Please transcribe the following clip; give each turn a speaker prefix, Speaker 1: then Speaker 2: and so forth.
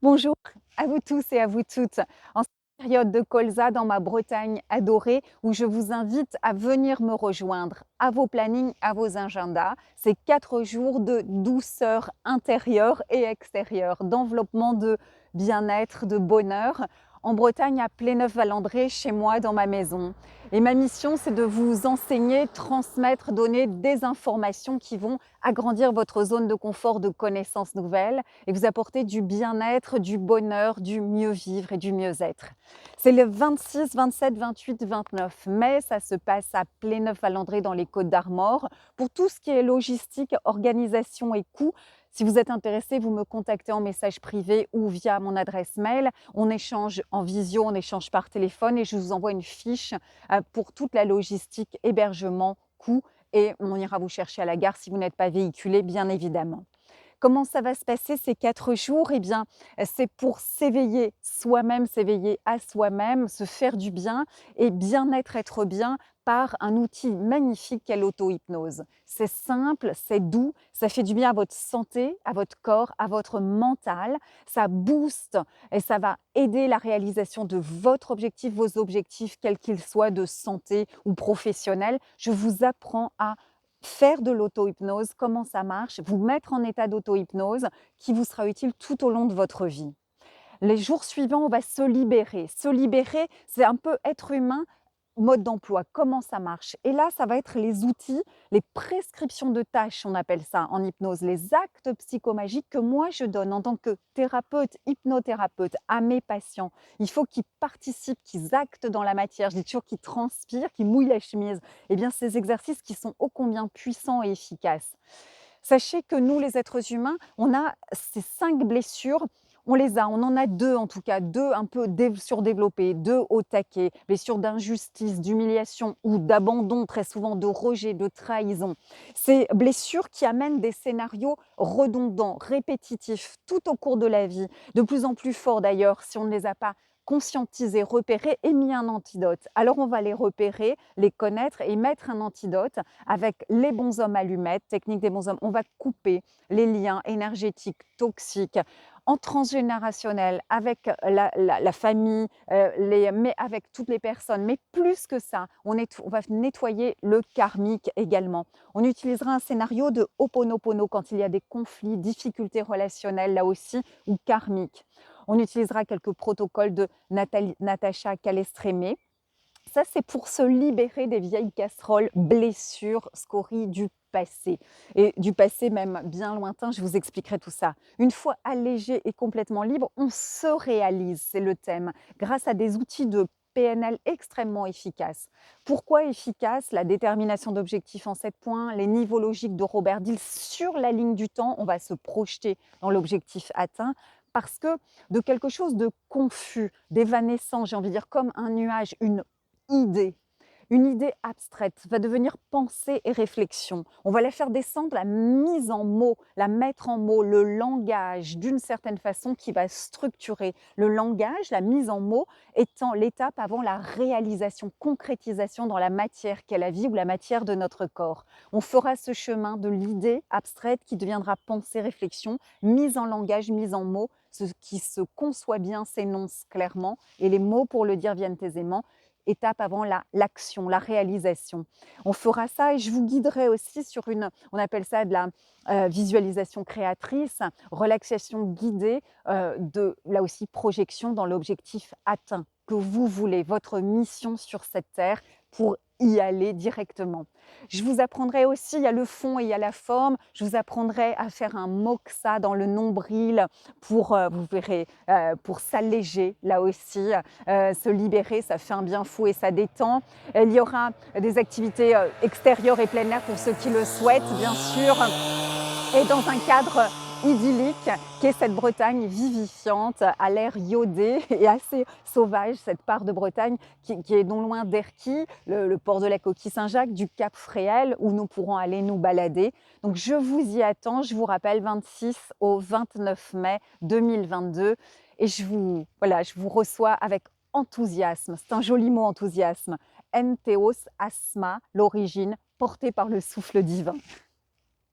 Speaker 1: Bonjour à vous tous et à vous toutes. En cette période de colza dans ma Bretagne adorée, où je vous invite à venir me rejoindre à vos plannings, à vos agendas, ces 4 jours de douceur intérieure et extérieure, d'enveloppement de bien-être, de bonheur, en Bretagne à Pléneuf-Valandré, chez moi, dans ma maison. Et ma mission, c'est de vous enseigner, transmettre, donner des informations qui vont agrandir votre zone de confort de connaissances nouvelles et vous apporter du bien-être, du bonheur, du mieux vivre et du mieux-être. C'est le 26, 27, 28, 29 mai, ça se passe à Pléneuf-Valandré dans les Côtes-d'Armor. Pour tout ce qui est logistique, organisation et coûts, si vous êtes intéressé, vous me contactez en message privé ou via mon adresse mail. On échange en visio, on échange par téléphone et je vous envoie une fiche pour toute la logistique, hébergement, coûts et on ira vous chercher à la gare si vous n'êtes pas véhiculé, bien évidemment. Comment ça va se passer ces 4 jours? Eh bien, c'est pour s'éveiller soi-même, s'éveiller à soi-même, se faire du bien et bien-être, être bien par un outil magnifique qu'est l'auto-hypnose. C'est simple, c'est doux, ça fait du bien à votre santé, à votre corps, à votre mental. Ça booste et ça va aider la réalisation de votre objectif, vos objectifs, quels qu'ils soient, de santé ou professionnels. Je vous apprends à faire de l'auto-hypnose, comment ça marche, vous mettre en état d'auto-hypnose qui vous sera utile tout au long de votre vie. Les jours suivants, on va se libérer. Se libérer, c'est un peu être humain, mode d'emploi, comment ça marche. Et là, ça va être les outils, les prescriptions de tâches, on appelle ça en hypnose, les actes psychomagiques que moi je donne en tant que thérapeute, hypnothérapeute à mes patients. Il faut qu'ils participent, qu'ils actent dans la matière. Je dis toujours qu'ils transpirent, qu'ils mouillent la chemise. Eh bien, ces exercices qui sont ô combien puissants et efficaces. Sachez que nous, les êtres humains, on a ces 5 blessures. On en a 2 en tout cas, 2 un peu surdéveloppées, 2 au taquet, blessures d'injustice, d'humiliation ou d'abandon, très souvent de rejet, de trahison. Ces blessures qui amènent des scénarios redondants, répétitifs, tout au cours de la vie, de plus en plus forts d'ailleurs si on ne les a pas conscientisés, repérés et mis un antidote. Alors on va les repérer, les connaître et mettre un antidote avec les bons hommes allumettes, technique des bons hommes. On va couper les liens énergétiques toxiques en transgénérationnel avec la famille, mais avec toutes les personnes. Mais plus que ça, on va nettoyer le karmique également. On utilisera un scénario de Ho'oponopono quand il y a des conflits, difficultés relationnelles là aussi, ou karmiques. On utilisera quelques protocoles de Natacha Calestrémé. Ça, c'est pour se libérer des vieilles casseroles, blessures, scories du passé. Et du passé même bien lointain, je vous expliquerai tout ça. Une fois allégé et complètement libre, on se réalise, c'est le thème, grâce à des outils de PNL extrêmement efficaces. Pourquoi efficace? La détermination d'objectifs en 7 points, les niveaux logiques de Robert Dill sur la ligne du temps, on va se projeter dans l'objectif atteint, parce que de quelque chose de confus, d'évanescent, j'ai envie de dire comme un nuage, idée. Une idée abstraite va devenir pensée et réflexion. On va la faire descendre, la mise en mots, la mettre en mots, le langage d'une certaine façon qui va structurer. Le langage, la mise en mots étant l'étape avant la réalisation, concrétisation dans la matière qu'est la vie ou la matière de notre corps. On fera ce chemin de l'idée abstraite qui deviendra pensée, réflexion, mise en langage, mise en mots, ce qui se conçoit bien s'énonce clairement et les mots pour le dire viennent aisément, étape avant l'action, la réalisation. On fera ça et je vous guiderai aussi sur on appelle ça de la visualisation créatrice, relaxation guidée, là aussi projection dans l'objectif atteint que vous voulez, votre mission sur cette terre pour y aller directement. Je vous apprendrai aussi, il y a le fond et il y a la forme, je vous apprendrai à faire un moxa dans le nombril pour, vous verrez, pour s'alléger là aussi, se libérer, ça fait un bien fou et ça détend. Il y aura des activités extérieures et plein air pour ceux qui le souhaitent, bien sûr, et dans un cadre idyllique qu'est cette Bretagne vivifiante, à l'air iodé et assez sauvage, cette part de Bretagne qui est non loin d'Erquy, le port de la Coquille Saint-Jacques, du Cap Fréhel, où nous pourrons aller nous balader. Donc je vous y attends, je vous rappelle, 26 au 29 mai 2022. Et voilà, je vous reçois avec enthousiasme, c'est un joli mot enthousiasme, entheos asma, l'origine, portée par le souffle divin.